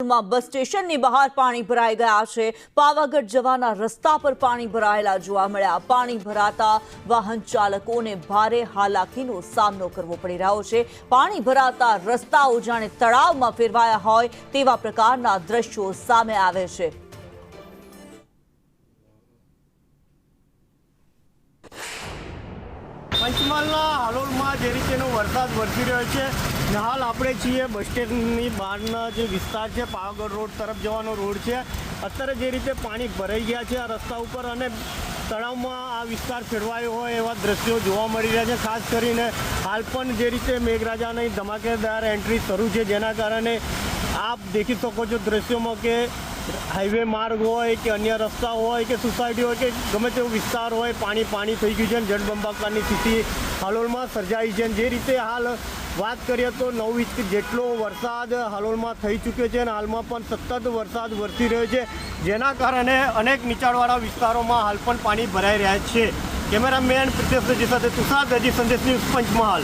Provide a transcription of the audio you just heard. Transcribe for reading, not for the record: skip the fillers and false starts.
હાલોલમાં બસ સ્ટેશનની બહાર પાણી ભરાઈ ગયા છે। પાવાગઢ જવાના રસ્તા પર પાણી ભરાયેલા જોવા મળ્યા। પાણી ભરાતા વાહન ચાલકોને ભારે હાલાકીનો સામનો કરવો પડી રહ્યો છે। પાણી ભરાતા રસ્તાઓ જાણે તળાવમાં ફેરવાયા હોય તેવા પ્રકારના દ્રશ્યો સામે આવે છે। પંચમહાલના હાલોલમાં જે રીતેનો વરસાદ વરસી રહ્યો છે ને હાલ આપણે છીએ બસ સ્ટેન્ડની બહારના જે વિસ્તાર છે પાવાગઢ રોડ તરફ જવાનો રોડ છે। અત્યારે જે રીતે પાણી ભરાઈ ગયા છે આ રસ્તા ઉપર અને તળાવમાં આ વિસ્તાર ફેરવાયો હોય એવા દ્રશ્યો જોવા મળી રહ્યા છે। ખાસ કરીને હાલ પણ જે રીતે મેઘરાજાની ધમાકેદાર એન્ટ્રી શરૂ છે જેના કારણે આપ દેખી શકો છો દ્રશ્યોમાં કે હાઈવે માર્ગ હોય કે અન્ય રસ્તા હોય કે સોસાયટી હોય કે ગમે તેવો વિસ્તાર હોય પાણી થઈ ગયું છે। જળબંબાકારની સ્થિતિ હાલોલમાં સર્જાઈ છે। જે રીતે હાલ વાત કરીએ તો 9 ઇંચ જેટલો વરસાદ હાલોલમાં થઈ ચૂક્યો છે અને હાલમાં પણ સતત વરસાદ વરસી રહ્યો છે જેના કારણે અનેક નીચાણવાળા વિસ્તારોમાં હાલ પણ પાણી ભરાઈ રહ્યા છે। કેમેરામેન પ્રિતેશ દજી સાથે તુષાર દજી, સંદેશ ન્યૂઝ, પંચમહાલ।